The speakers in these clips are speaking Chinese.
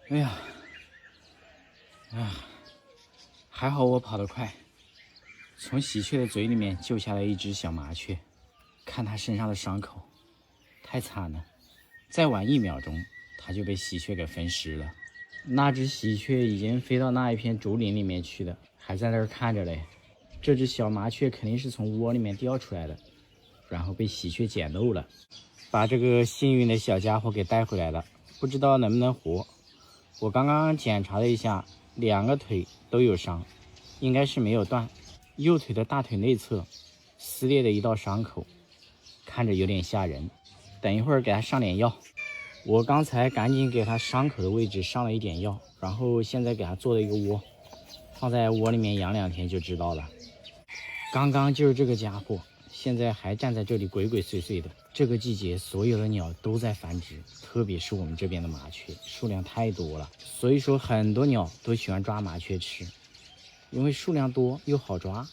哎呀，还好我跑得快，从喜鹊的嘴裡面救下来一只小麻雀。看它身上的傷口，太慘了。再晚1秒鐘，它就被喜鹊给分尸了。那只喜鹊已經飛到那一片竹林裡面去了，還在那兒看着嘞。這只小麻雀肯定是從窩裡面掉出來的，然後被喜鹊撿漏了，把這個幸運的小家伙給帶回來了，不知道能不能活。我刚刚檢查了一下，2個腿都有傷，應該是沒有斷。右腿的大腿內側撕裂的一道傷口，看着有點嚇人。等一會兒給他上點藥。我剛才趕緊給他傷口的位置上了一點藥，然後現在給他做了一個窩，放在窩裡面養2天就知道了。剛剛就是這個家伙，現在還站在這裡鬼鬼祟祟的。這個季節所有的鳥都在繁殖，特別是我們這邊的麻雀數量太多了，所以說很多鳥都喜歡抓麻雀吃，因為数量多又好抓。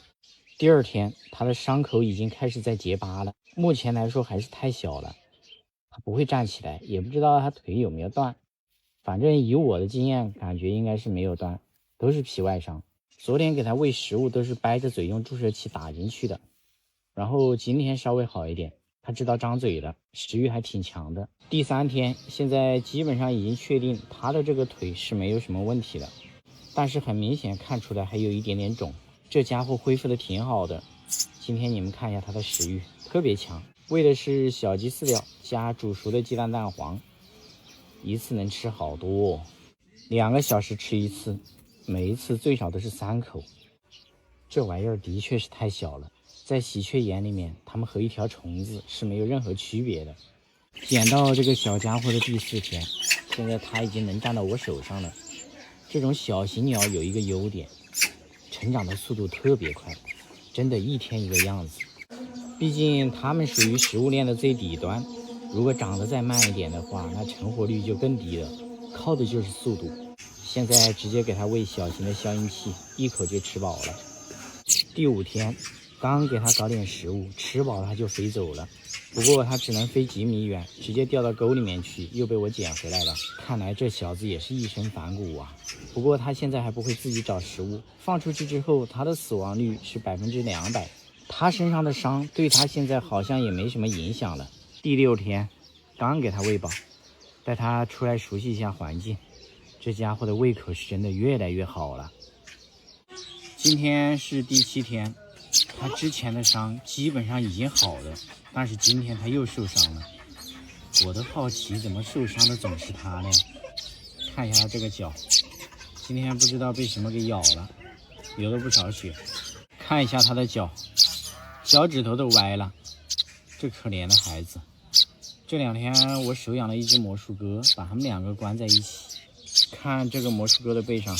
第2天，它的傷口已經開始在結疤了，目前來說還是太小了，它不會站起來，也不知道它腿有沒有斷。反正以我的經驗，感覺應該是沒有斷，都是皮外傷。昨天給它餵食物都是掰着嘴用注射器打進去的，然後今天稍微好一點，它知道張嘴了，食慾還挺強的。第3天，現在基本上已經確定它的這個腿是沒有什麼問題的，但是很明顯看出來還有一點點腫。這家伙恢復的挺好的，今天你們看一下它的食慾特別強，餵的是小雞飼料加煮熟的雞蛋蛋黃，一次能吃好多，2個小時吃一次，每一次最少都是3口。這玩意兒的確是太小了，在喜鹊眼裡面，它們和一條蟲子是沒有任何區別的。撿到這個小家伙的第4天，現在它已經能站到我手上了。這種小型鳥有一個優點，成長的速度特別快，真的一天一個樣子。畢竟它們屬於食物鏈的最底端，如果長得再慢一點的話，那成活率就更低了，靠的就是速度。現在直接給它餵小型的消音器，一口就吃飽了。第5天，剛給它搞點食物，吃飽了它就飛走了。不過它只能飛幾米遠，直接掉到溝裡面去，又被我撿回來了。看來這小子也是一身反骨啊。不過它現在還不會自己找食物，放出去之後，它的死亡率是200%。它身上的傷對它現在好像也沒什麼影響了。第6天，剛給它餵飽，帶它出來熟悉一下環境。這家伙的胃口是真的越來越好了。今天是第7天，它之前的傷基本上已經好了，但是今天它又受傷了。我都好奇怎麼受傷的總是它呢？看一下它这個腳，今天不知道被什麼給咬了，流了不少血。看一下它的腳，腳趾頭都歪了，這可憐的孩子。這2天我手養了一只魔術鴿，把它們2個關在一起。看這個魔術鴿的背上，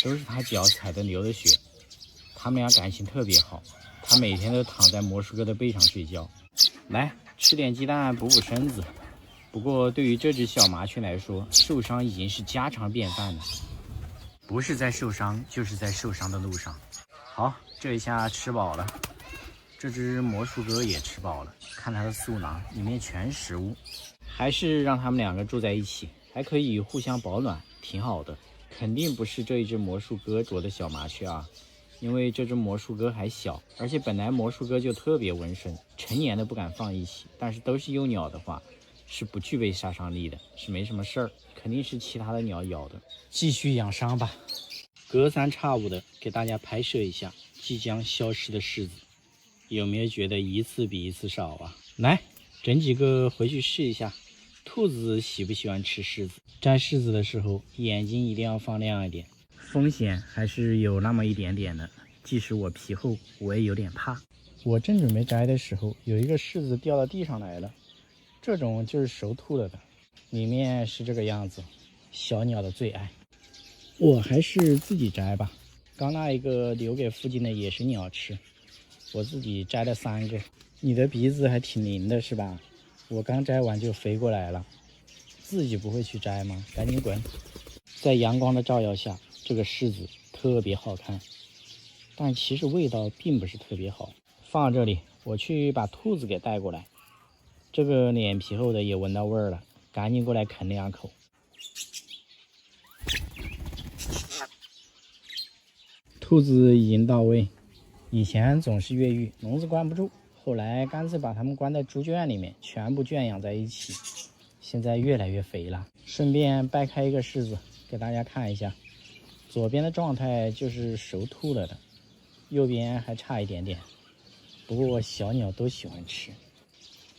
都是它腳踩的流的血。他們倆感情特別好，它每天都躺在魔術鴿的背上睡覺。來，吃點雞蛋補補身子。不過對於這只小麻雀來說，受傷已經是家常便飯了，不是在受傷，就是在受傷的路上。好，這一下吃飽了。這只魔術鴿也吃飽了，看它的嗉囊裡面全是食物。還是讓他們2個住在一起，還可以互相保暖，挺好的。肯定不是這一只魔術鴿啄的小麻雀啊，因為這只魔術鴿還小，而且本來魔術鴿就特別溫順，成年的不敢放一起，但是都是幼鳥的話，是不具備殺傷力的，是沒什麼事兒，肯定是其他的鳥咬的。繼續養傷吧。隔三差五的給大家拍攝一下即將消失的柿子，有沒有覺得一次比一次少啊？來，整幾個回去試一下。兔子喜不喜歡吃柿子？摘柿子的時候眼睛一定要放亮一點，風險還是有那麼一點點的。即使我皮厚，我也有點怕。我正準備摘的時候，有一個柿子掉到地上來了，這種就是熟透了的，裡面是這個樣子，小鳥的最愛。我還是自己摘吧，剛那一個留給附近的野生鳥吃，我自己摘了3個。你的鼻子還挺灵的是吧？我剛摘完就飞過来了，自己不會去摘嗎？趕緊滾！在陽光的照耀下，這個柿子特別好看，但其實味道並不是特別好。放這裡，我去把兔子給帶過來。這個臉皮厚的也聞到味兒了，趕緊過來啃2口。兔子已經到位，以前總是越狱，笼子關不住，後來乾脆把它們關在猪圈裡面，全部圈養在一起，现在越来越肥了。順便掰開一個柿子給大家看一下，左邊的狀態就是熟透了的，右邊還差一點點，不過小鳥都喜歡吃。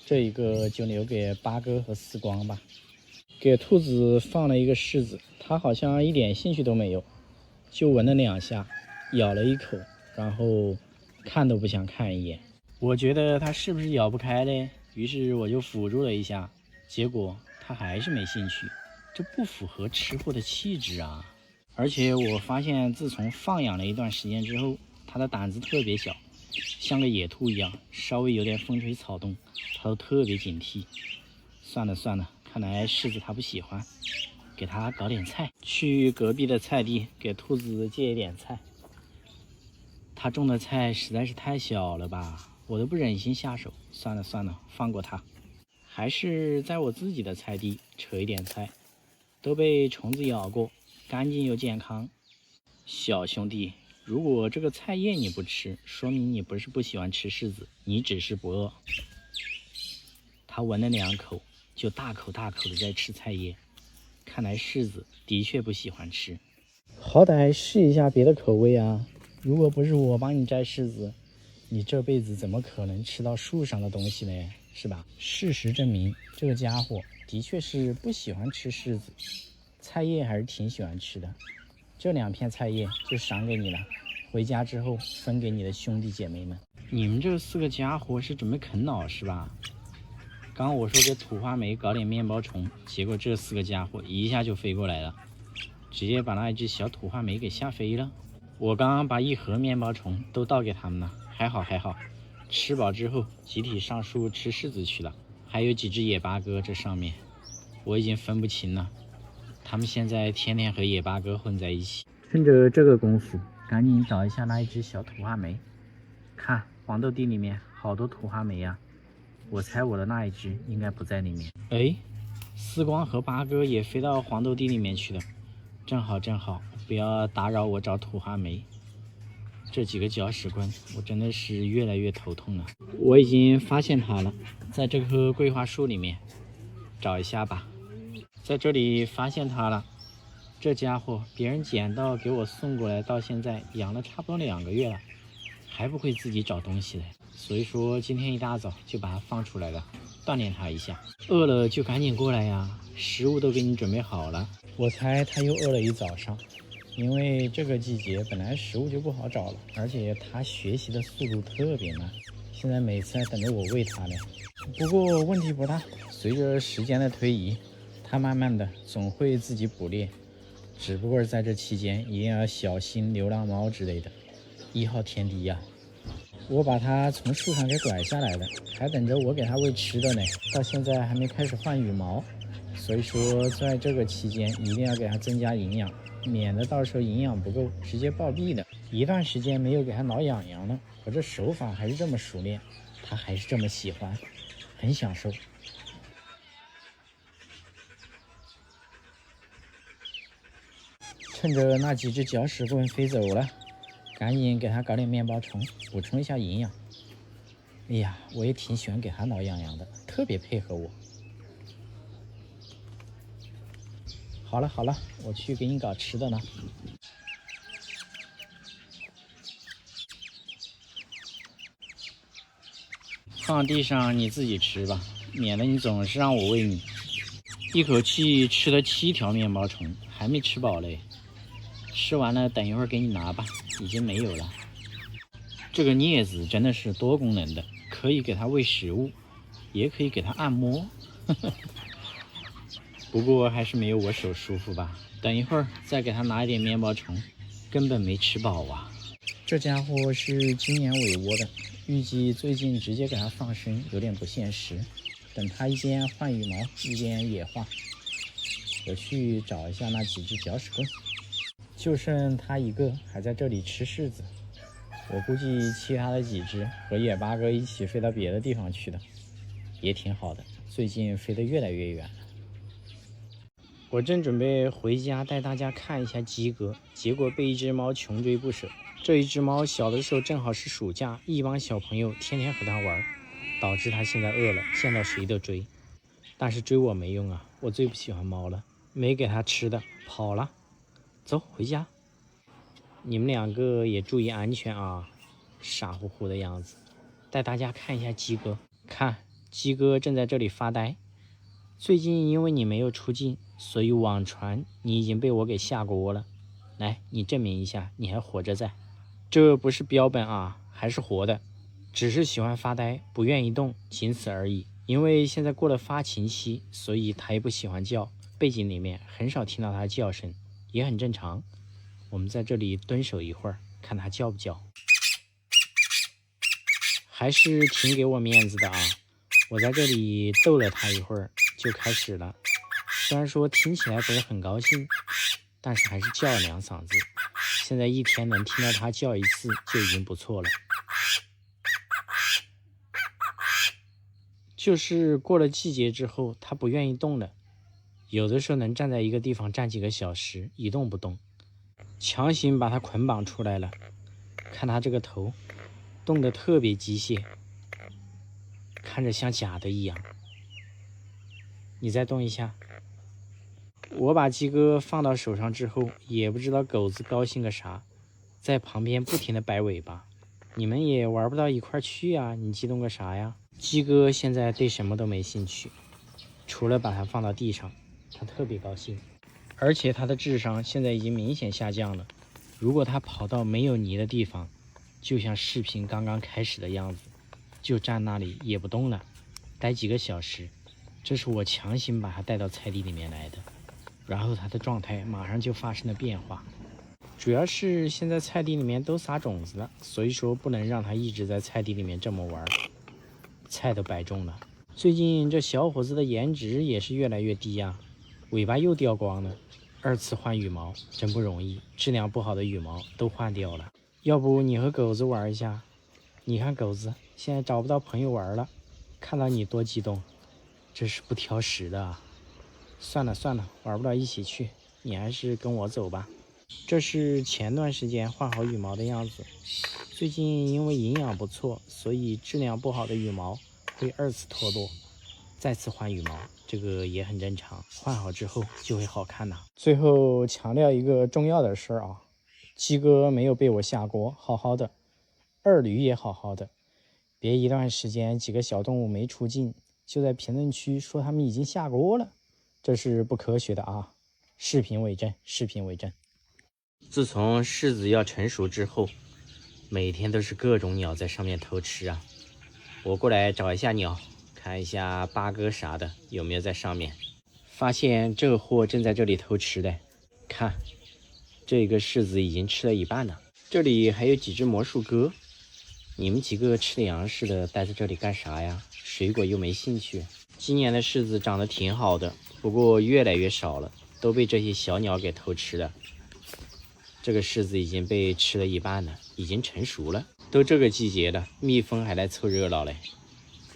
這一個就留給八哥和四光吧。給兔子放了一個柿子，它好像一點興趣都沒有，就聞了2下，咬了一口，然後看都不想看一眼。我覺得它是不是咬不開嘞？於是我就輔助了一下，結果它還是沒興趣，這不符合吃貨的氣質啊！而且我發現，自從放養了一段時間之後，它的膽子特別小，像個野兔一樣，稍微有點風吹草動，它都特別警惕。算了算了，看來柿子它不喜歡，給它搞點菜，去隔壁的菜地給兔子借一點菜。它種的菜實在是太小了吧，我都不忍心下手。算了算了，放過它。還是在我自己的菜地扯一點菜，都被虫子咬過，乾淨又健康。小兄弟，如果這個菜叶你不吃，說明你不是不喜歡吃柿子，你只是不餓。他聞了2口，就大口大口的在吃菜葉，看來柿子的確不喜歡吃。好歹試一下別的口味啊！如果不是我幫你摘柿子，你這輩子怎麼可能吃到樹上的東西呢？是吧？事實證明，這個家伙的確是不喜歡吃柿子，菜葉還是挺喜歡吃的。這2片菜葉就賞給你了，回家之後分給你的兄弟姐妹們。你們這4個家伙是準備啃老是吧？剛我說給土花梅搞點面包蟲，結果這4個家伙一下就飛過來了，直接把那一只小土花梅給嚇飛了。我剛剛把1盒面包蟲都倒給他們了，還好，吃飽之後集體上樹吃柿子去了。還有幾只野八哥，這上面我已經分不清了，他們現在天天和野八哥混在一起。趁着這個功夫，趕緊找一下那一只小土花梅。看黃豆地裡面好多土花梅呀，我猜我的那一只應該不在裡面。哎，四光和八哥也飞到黄豆地裡面去了，正好，不要打擾我找土花梅。這幾個搅屎棍，我真的是越來越頭痛了。我已經發現它了，在這棵桂花樹裡面，找一下吧。在這裡發現它了，這家伙別人撿到給我送過來，到現在養了差不多2個月了，還不會自己找東西來。所以說今天一大早就把它放出來了，鍛鍊它一下。餓了就趕緊過來呀，食物都給你準備好了。我猜它又餓了一早上。因為這個季節本來食物就不好找了，而且它學習的速度特別慢，現在每次還等着我餵它呢。不過問題不大，隨着時間的推移，它慢慢的總會自己捕獵，只不過在這期間一定要小心流浪貓之類的。1號天敵呀，我把它從樹上給拐下來了，還等着我給它餵吃的呢，到現在還沒開始換羽毛，所以說在這個期間一定要給它增加營養，免得到時候營養不夠直接暴斃的。一段時間沒有給它挠癢癢了，可這手法還是這麼熟練，它還是这麼喜歡，很享受。趁着那幾隻搅屎棍飛走了，趕緊給它搞點面包蟲，補充一下營養。哎呀，我也挺喜歡給它挠癢癢的，特別配合我。好了，我去給你搞吃的呢。放地上你自己吃吧，免得你總是讓我餵你。一口氣吃了7條面包蟲，還沒吃飽嘞。吃完了等一會兒給你拿吧，已經沒有了。這個鑷子真的是多功能的，可以給它餵食物，也可以給它按摩。不過還是沒有我手舒服吧。等一會兒再給它拿一點面包蟲，根本沒吃飽啊。這家伙是今年尾窩的，預計最近直接給它放生有點不現實。等它一邊換羽毛一邊野化。我去找一下那幾隻搅屎棍，就剩它一個還在這裡吃柿子。我估計其他的幾隻和野八哥一起飛到別的地方去的，也挺好的。最近飛得越來越遠了。我正準備回家帶大家看一下雞哥，結果被一只貓窮追不捨，這一只貓小的時候正好是暑假，一幫小朋友天天和它玩，導致它現在餓了，見到誰都追。但是追我沒用啊，我最不喜歡貓了，沒給它吃的跑了。走回家。你們兩個也注意安全啊，傻乎乎的樣子。帶大家看一下雞哥，看雞哥正在這裡發呆。最近因為你沒有出鏡，所以網傳你已經被我給下鍋了。來，你證明一下你還活着在。這不是標本啊，還是活的，只是喜歡發呆，不願意動，僅此而已。因為現在過了發情期，所以它也不喜歡叫，背景裡面很少聽到它的叫聲，也很正常。我們在這裡蹲守一會兒，看它叫不叫。還是挺給我面子的啊！我在這裡逗了它一會兒，就開始了。雖然說聽起來不是很高興，但是還是叫了2嗓子。現在一天能聽到它叫1次就已經不錯了。就是過了季節之後，它不願意動了，有的時候能站在一個地方站幾個小時，一動不動。強行把它捆綁出來了，看它這個頭動得特別機械，看着像假的一樣。你再動一下。我把雞哥放到手上之後，也不知道狗子高興個啥，在旁邊不停地摆尾巴。你們也玩不到一塊去啊，你激動個啥呀？雞哥現在对什麼都沒興趣，除了把它放到地上，他特別高興。而且他的智商現在已經明顯下降了。如果他跑到沒有泥的地方，就像視頻剛剛開始的樣子，就站那裡也不動了，待幾個小時。這是我強行把他帶到菜地裡面來的，然後他的狀態馬上就發生了變化。主要是現在菜地裡面都撒種子了，所以說不能让他一直在菜地裡面這麼玩，菜都白種了。最近這小伙子的顏值也是越来越低啊，尾巴又掉光了，2次換羽毛真不容易，質量不好的羽毛都換掉了。要不你和狗子玩一下？你看狗子現在找不到朋友玩了，看到你多激动，这是不挑食的啊。算了算了，玩不到一起去，你還是跟我走吧。这是前段時間換好羽毛的樣子。最近因為營養不錯，所以質量不好的羽毛會2次脫落，再次換羽毛，這個也很正常，換好之後就會好看吶。最後強調一個重要的事兒啊，雞哥沒有被我下鍋，好好的，二驢也好好的，別一段時間幾個小動物沒出鏡，就在評論區說他們已經下鍋了，這是不科學的啊！視頻為證，視頻為證。自從柿子要成熟之後，每天都是各種鳥在上面偷吃啊！我過來找一下鳥，看一下八哥啥的有沒有在上面。發現這貨正在這裡偷吃的，看，這個柿子已經吃了一半了。這裡還有幾隻魔術鴿，你們幾個吃糧食的待在這裡幹啥呀？水果又沒興趣。今年的柿子長得挺好的，不過越來越少了，都被這些小鳥給偷吃了。這個柿子已經被吃了一半了，已經成熟了。都這個季節了，蜜蜂還來湊熱鬧嘞。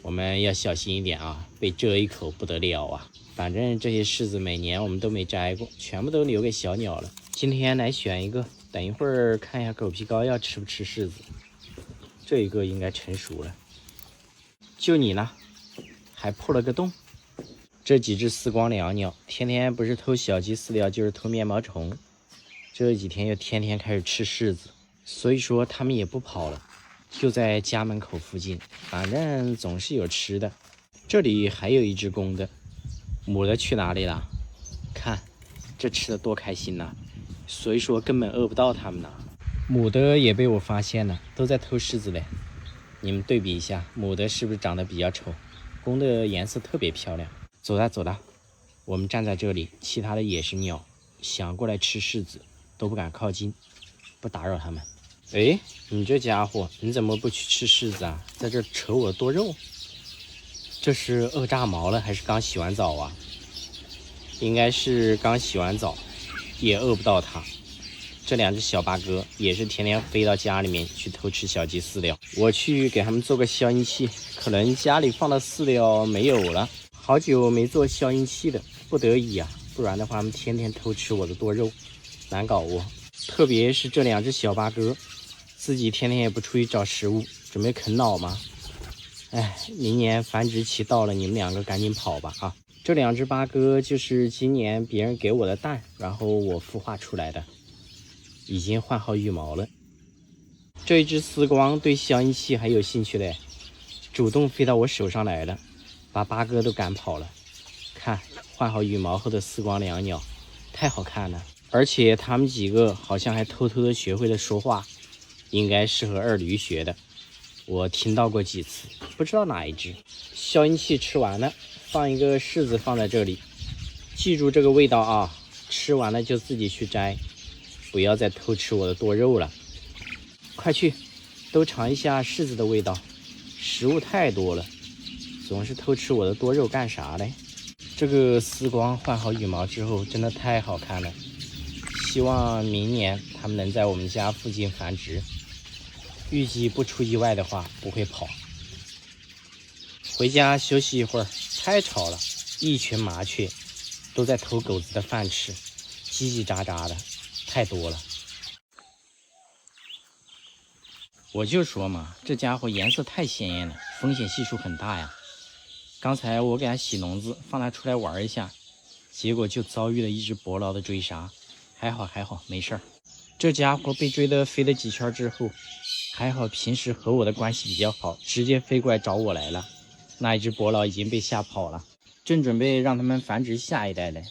我們要小心一點啊，被蟄一口不得了啊！反正這些柿子每年我們都沒摘過，全部都留給小鳥了。今天來選一個，等一會兒看一下狗皮膏藥吃不吃柿子。這一個應該成熟了。就你呢，還破了個洞。這幾隻絲光椋鳥天天不是偷小雞飼料就是偷面包蟲，這幾天又天天開始吃柿子，所以說它們也不跑了，就在家門口附近，反正總是有吃的。這裡還有一隻公的，母的去哪裡了？看這吃的多開心吶！所以說根本餓不到它們吶。母的也被我發現了，都在偷柿子嘞。你們對比一下，母的是不是長得比較醜？公的顏色特別漂亮。走了走了，我們站在這裡，其他的野生鳥想過來吃柿子都不敢靠近，不打擾他們。哎，你這家伙，你怎麼不去吃柿子啊？在這扯我的多肉。這是餓炸毛了還是剛洗完澡啊？應該是剛洗完澡，也餓不到它。這2隻小八哥也是天天飛到家裡面去偷吃小雞飼料，我去給他們做個消音器，可能家裡放的飼料沒有了，好久没做消音器了，不得已啊，不然的话他们天天偷吃我的多肉，難搞哦。特別是這2隻小八哥，自己天天也不出去找食物，准备啃老吗？哎，明年繁殖期到了，你们两個趕緊跑吧啊！這兩隻八哥就是今年別人給我的蛋，然後我孵化出來的，已經換好羽毛了。這一隻絲光對消音器還有興趣嘞，主動飛到我手上來了，把八哥都趕跑了。看，換好羽毛後的絲光兩鳥，太好看了。而且他們幾個好像還偷偷的學會了說話，應該是和二驢學的。我聽到過幾次，不知道哪一隻。消音器吃完了，放一個柿子放在這裡，記住這個味道啊！吃完了就自己去摘，不要再偷吃我的多肉了。快去，都嘗一下柿子的味道。食物太多了，總是偷吃我的多肉幹啥嘞？這個絲光換好羽毛之後，真的太好看了。希望明年它們能在我們家附近繁殖，預計不出意外的話不會跑。回家休息一會兒，太吵了，一群麻雀都在偷狗子的飯吃，嘰嘰喳喳的，太多了。我就說嘛，這家伙顏色太鮮豔了，風險係數很大呀。剛才我給它洗籠子，放它出來玩一下，結果就遭遇了一隻伯勞的追殺。還好，沒事兒。這家伙被追得飛了幾圈之後，還好平時和我的關係比較好，直接飛過來找我來了。那一隻伯勞已經被嚇跑了，正準備讓他們繁殖下一代嘞。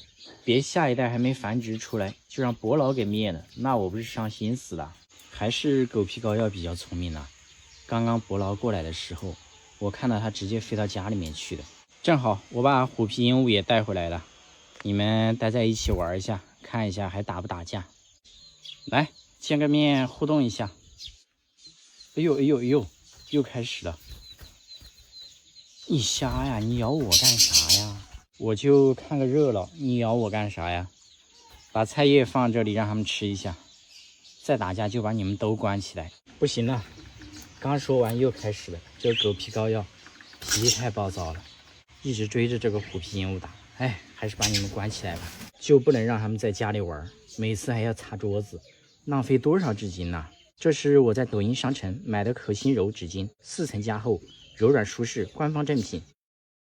別下一代還沒繁殖出來，就讓伯勞給滅了，那我不是傷心死了？還是狗皮膏藥比較聰明啊。剛剛伯勞過來的時候，我看到他直接飛到家裡面去的。正好我把虎皮鹦鹉也帶回來了，你們待在一起玩一下，看一下還打不打架。來，见個面互動一下。哎呦，又開始了。你瞎呀，你咬我幹啥呀？我就看個熱鬧，你咬我幹啥呀？把菜葉放這裡讓他們吃一下，再打架就把你們都關起來。不行了，剛說完又開始了。這狗皮膏藥脾氣太暴躁了，一直追着這個虎皮鹦鹉打。哎，還是把你們關起來吧，就不能讓他們在家裡玩，每次還要擦桌子，浪費多少紙巾吶？這是我在抖音商城買的可心柔紙巾，4層加厚，柔軟舒適，官方正品。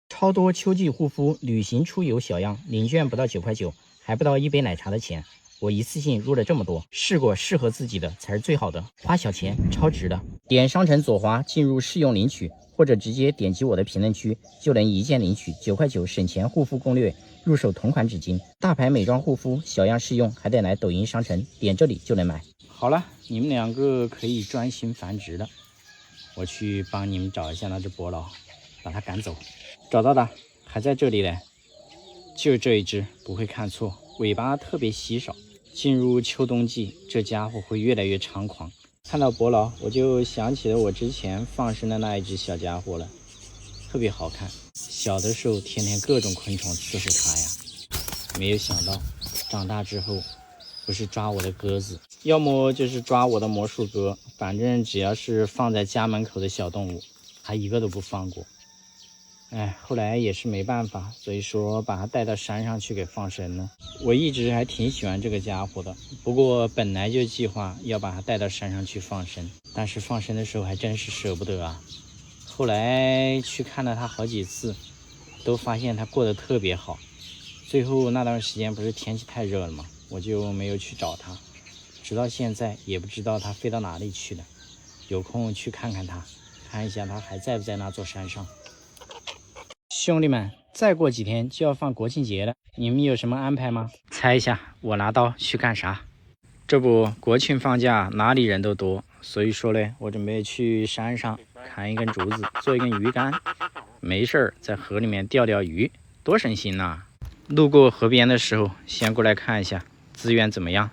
超多秋季護膚、旅行出遊小樣，領券不到9塊9，還不到一杯奶茶的錢。我一次性入了這麼多，試過適合自己的才是最好的，花小錢超值的。點商城左滑進入試用領取，或者直接點擊我的評論區就能一鍵領取9塊9省錢護膚攻略，入手同款紙巾，大牌美妝護膚小樣試用，還得來抖音商城點這裡就能買。好了，你們兩個可以專心繁殖了，我去幫你們找一下那只伯勞，把它趕走。找到的，還在這裡嘞，就這一只，不會看錯，尾巴特別稀少。進入秋冬季，這家伙會越來越猖狂。看到伯勞，我就想起了我之前放生的那一只小家伙了，特別好看。小的時候天天各種昆虫伺候它呀，沒有想到長大之後不是抓我的鴿子，要麼就是抓我的魔術鴿，反正只要是放在家門口的小動物，它一個都不放過。哎，後來也是沒辦法，所以說把它帶到山上去給放生了。我一直還挺喜歡這個家伙的，不過本來就計劃要把它帶到山上去放生，但是放生的時候還真是捨不得啊。後來去看了它好幾次，都發現它過得特別好。最後那段時間不是天氣太熱了嗎？我就沒有去找它，直到現在也不知道它飛到哪裡去了。有空去看看它，看一下它還在不在那座山上。兄弟們，再過幾天就要放國慶節了，你們有什麼安排嗎？猜一下，我拿刀去幹啥？這不，國慶放假哪裡人都多，所以說嘞，我準備去山上砍一根竹子，做一根魚竿，沒事兒在河裡面釣釣魚，多省心吶！路過河邊的時候，先過來看一下資源怎麼樣。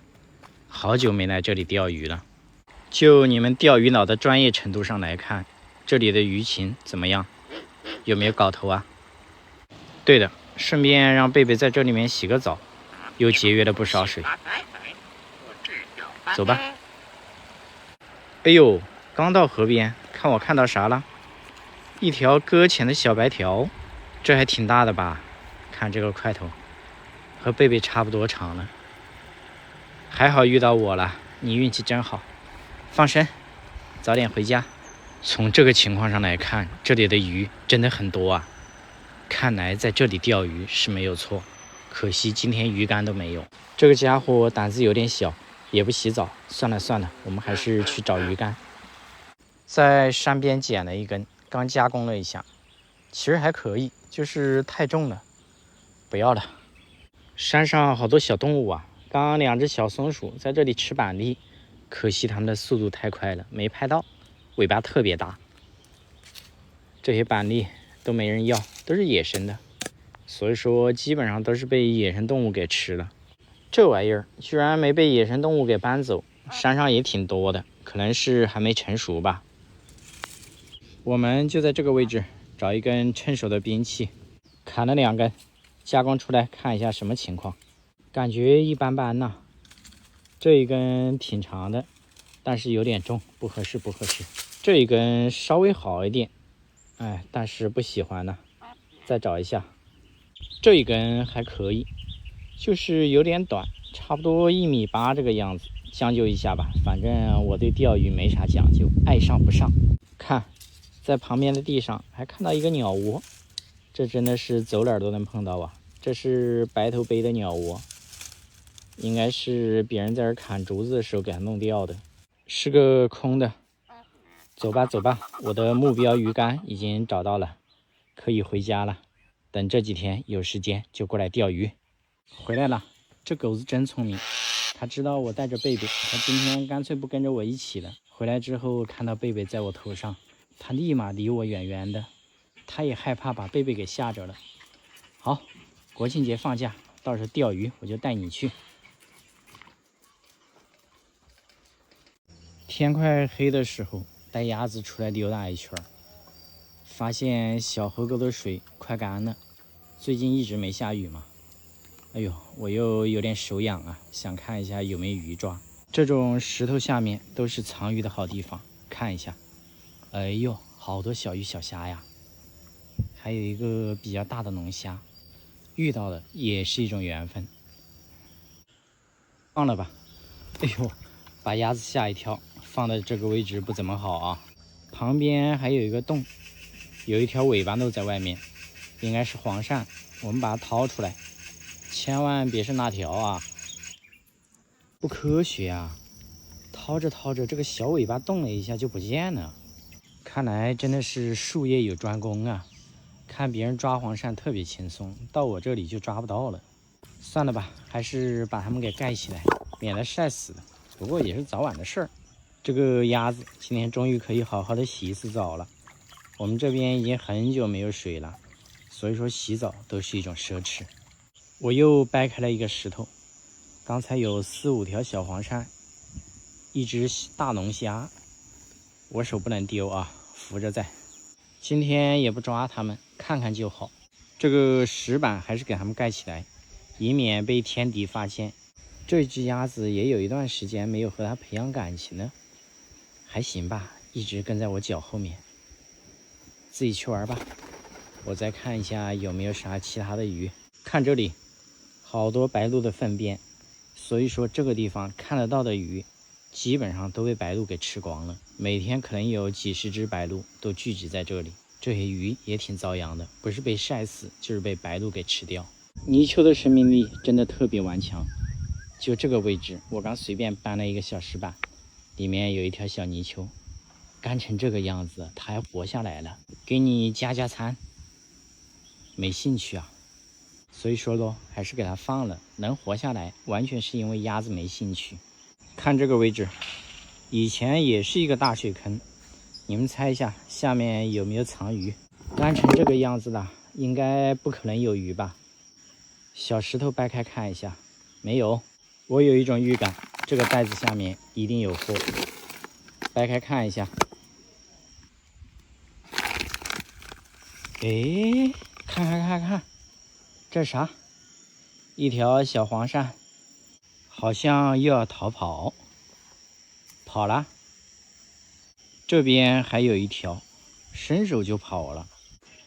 好久沒來這裡釣魚了，就你們釣魚佬的專業程度上來看，這裡的魚情怎麼樣？有沒有搞頭啊？對的，順便讓貝貝在這裡面洗個澡，又節約了不少水。走吧。哎呦，剛到河邊，看我看到啥了？一條擱淺的小白條，這還挺大的吧？看這個塊頭，和貝貝差不多長了。還好遇到我了，你運氣真好。放生，早點回家。從這個情況上來看，這裡的魚真的很多啊。看來在這裡釣魚是沒有錯，可惜今天魚竿都沒有。這個家伙膽子有點小，也不洗澡。算了算了，我們還是去找魚竿。在山邊撿了一根，剛加工了一下，其實還可以，就是太重了，不要了。山上好多小動物啊，剛刚2只小松鼠在這裡吃板栗，可惜它們的速度太快了，沒拍到，尾巴特別大。這些板栗都沒人要，都是野生的，所以說基本上都是被野生動物給吃了。這玩意儿居然沒被野生动物給搬走，山上也挺多的，可能是還沒成熟吧。我們就在這個位置找一根趁手的兵器，砍了2根，加工出來看一下什麼情況。感覺一般般吶。這一根挺長的，但是有點重，不合適。這一根稍微好一點，但是不喜歡呢。再找一下，這一根還可以，就是有點短，差不多1.8米這個樣子，將就一下吧。反正我对釣魚沒啥講究，愛上不上。看，在旁邊的地上還看到一個鳥窩，這真的是走哪兒都能碰到啊。這是白頭杯的鳥窩，應該是別人在這砍竹子的時候給它弄掉的，是個空的。走吧，我的目標魚竿已經找到了，可以回家了。等這幾天有時間就過來釣魚。回來了，這狗子真聰明，它知道我帶着貝貝，它今天乾脆不跟着我一起了。回來之後看到貝貝在我頭上，它立馬離我遠遠的，它也害怕把貝貝給嚇着了。好，國慶節放假，到時候釣魚我就帶你去。天快黑的時候，帶鴨子出來溜達一圈，發現小河溝的水快乾了。最近一直沒下雨嘛，哎呦，我又有點手癢啊，想看一下有沒有魚抓。這種石頭下面都是藏魚的好地方，看一下。哎呦，好多小魚小蝦呀，還有一個比較大的龍蝦，遇到的也是一種緣分。放了吧，哎呦，把鴨子嚇一跳。放的這個位置不怎麼好啊，旁邊還有一個洞，有一條尾巴露在外面，應該是黃鱔。我們把它掏出來，千萬別是那條啊，不科學啊！掏着掏着，這個小尾巴動了一下就不見了。看來真的是術業有專攻啊！看別人抓黃鱔特別輕鬆，到我這裡就抓不到了。算了吧，還是把它們給蓋起來，免得曬死了。不過也是早晚的事兒。這個鴨子今天終於可以好好的洗一次澡了。我們這邊已經很久沒有水了，所以說洗澡都是一種奢侈。我又掰開了一個石頭，剛才有4、5條小黃鱔，一只大龍蝦，我手不能丟啊，扶着在。今天也不抓它們，看看就好。這個石板還是給它們蓋起來，以免被天敵發現。這只鴨子也有一段時間沒有和它培養感情了。還行吧，一直跟在我腳後面。自己去玩吧，我再看一下有沒有啥其他的魚。看這裡，好多白鷺的糞便，所以說這個地方看得到的魚，基本上都被白鷺給吃光了。每天可能有幾十只白鷺都聚集在這裡，這些魚也挺遭殃的，不是被曬死，就是被白鷺給吃掉。泥鰍的生命力真的特別頑強。就這個位置，我剛隨便搬了一個小石板，裡面有一條小泥鰍，乾成這個樣子，它還活下來了。給你加餐，沒興趣啊，所以說咯，還是給它放了。能活下來，完全是因為鴨子沒興趣。看這個位置，以前也是一個大水坑，你們猜一下下面有沒有藏魚？乾成這個樣子了，應該不可能有魚吧？小石頭掰開看一下，沒有。我有一種預感，這個袋子下面一定有貨。掰開看一下，哎，看，這是啥？一條小黃鱔，好像又要逃跑，跑了。這邊還有一條，伸手就跑了。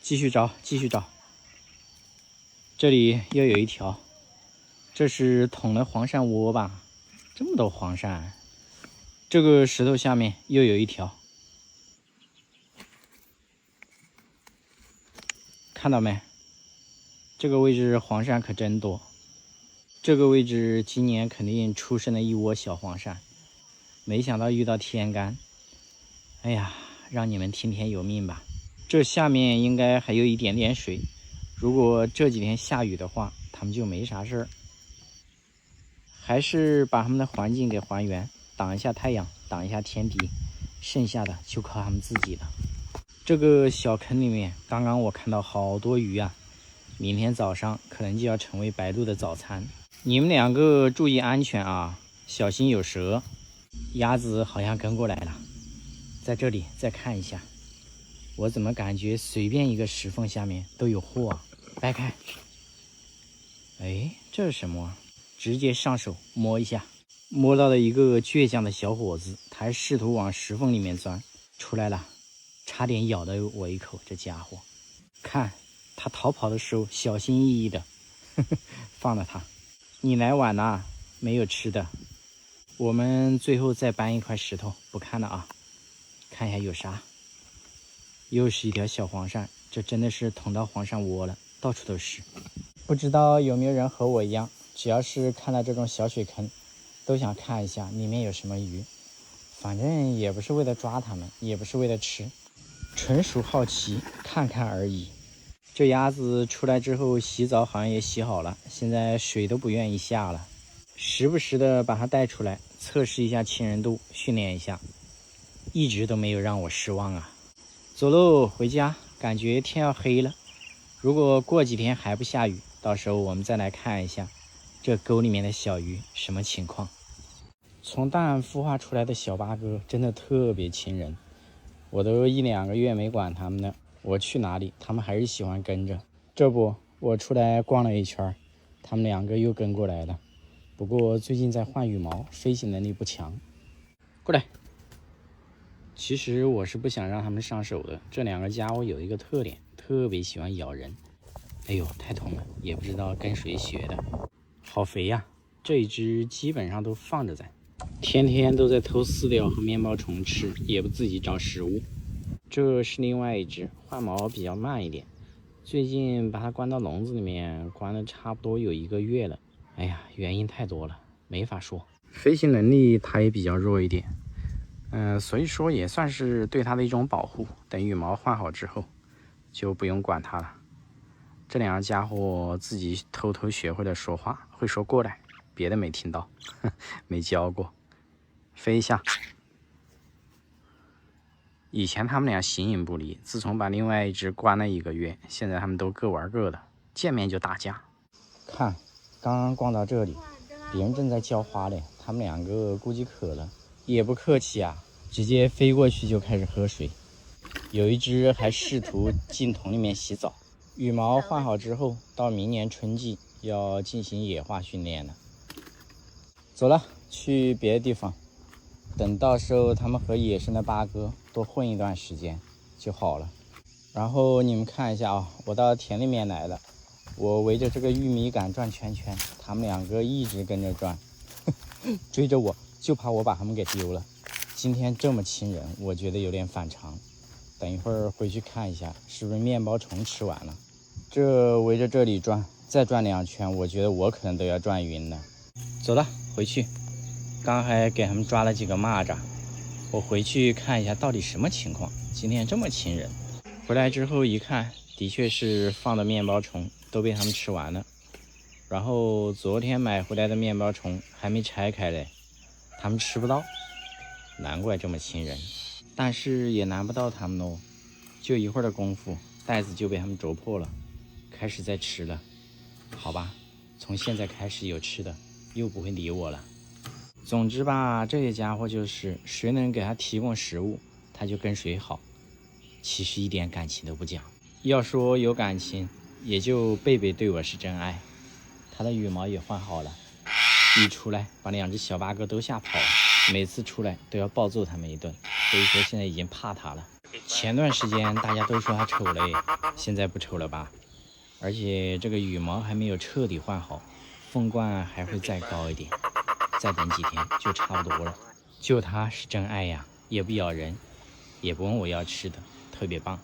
繼續找。這裡又有一條。這是捅了黃鱔窩吧？這麼多黃鱔，這個石頭下面又有一條，看到沒？這個位置黃鱔可真多。這個位置今年肯定出生了一窩小黃鱔，沒想到遇到天乾。哎呀，讓你们聽天由命吧。這下面應該還有一點點水，如果這幾天下雨的話，它們就沒啥事兒。還是把它們的環境給還原，擋一下太陽，擋一下天敵，剩下的就靠它們自己了。這個小坑裡面，剛剛我看到好多魚啊，明天早上可能就要成為白鷺的早餐。你們兩個注意安全啊，小心有蛇。鴨子好像跟過來了，在這裡再看一下，我怎麼感覺隨便一個石縫下面都有貨啊？掰開，哎，這是什麼啊？直接上手摸一下，摸到了一個倔強的小伙子，他還試圖往石縫裡面鑽，出來了，差點咬了我一口。這家伙，看他逃跑的時候小心翼翼的，放了他。你來晚了，沒有吃的。我們最後再搬一塊石頭，不看了啊，看一下有啥。又是一條小黃鱔，這真的是捅到黃鱔窩了，到處都是。不知道有沒有人和我一樣，只要是看到這種小水坑，都想看一下裡面有什麼魚。反正也不是為了抓它們，也不是為了吃，純屬好奇，看看而已。這鴨子出來之後洗澡好像也洗好了，現在水都不願意下了。時不時的把它帶出來測試一下親人度，訓練一下，一直都沒有讓我失望啊。走嘍，回家，感覺天要黑了。如果過幾天還不下雨，到時候我们再來看一下這溝裡面的小魚什麼情況。從蛋孵化出來的小八哥真的特別親人，我都1-2個月沒管它們了，我去哪裡它們還是喜歡跟着。這不，我出來逛了一圈，它們2個又跟過來了。不過最近在換羽毛，飛行能力不強。過來。其實我是不想讓它們上手的，這2個家伙有一個特點，特別喜歡咬人。哎呦，太痛了，也不知道跟誰學的。好肥呀，這一隻基本上都放着在，天天都在偷飼料和面包蟲吃，也不自己找食物。這是另外一隻，換毛比較慢一點，最近把它關到籠子裡面，關了差不多有1個月了。哎呀，原因太多了，沒法說。飛行能力它也比較弱一點，所以說也算是對它的一種保護。等羽毛換好之後，就不用管它了。這2個家伙自己偷偷學會了說話，會說過來，別的沒聽到，沒教過。飛一下。以前他們倆形影不離，自從把另外一隻關了1個月，現在他們都各玩各的，見面就打架。看。剛剛逛到這裡，別人正在澆花嘞，他們2個估計渴了，也不客氣啊，直接飛過去就開始喝水。有一隻還試圖進桶裡面洗澡。羽毛換好之後，到明年春季要進行野化訓練了。走了，去別的地方。等到時候他們和野生的八哥多混一段時間就好了。然後你們看一下啊，我到田裡面來了。我圍着這個玉米杆轉圈圈，他們2個一直跟着轉，追着我，就怕我把他們給丟了。今天這麼親人，我覺得有點反常。等一會兒回去看一下，是不是麵包蟲吃完了。這圍着這裡轉，再轉2圈，我覺得我可能都要轉暈了。走了，回去。剛還給他們抓了幾個螞蚱，我回去看一下到底什麼情況。今天這麼親人，回來之後一看，的確是放的麵包蟲都被他們吃完了，然後昨天買回來的麵包蟲還沒拆開嘞，他們吃不到，難怪這麼親人。但是也難不到他們哦，就一會兒的功夫，袋子就被他們啄破了，開始在吃了。好吧，從現在開始有吃的，又不會理我了。總之吧，這些家伙就是誰能給他提供食物，他就跟誰好，其實一點感情都不講。要說有感情，也就貝貝對我是真愛。他的羽毛也換好了，一出來把2隻小八哥都嚇跑了，每次出來都要暴揍他們一頓，所以說現在已經怕他了。前段時間大家都說他醜嘞，現在不醜了吧？而且這個羽毛還沒有徹底換好，鳳冠還會再高一點，再等幾天就差不多了。就他是真愛呀，也不咬人，也不問我要吃的，特別棒。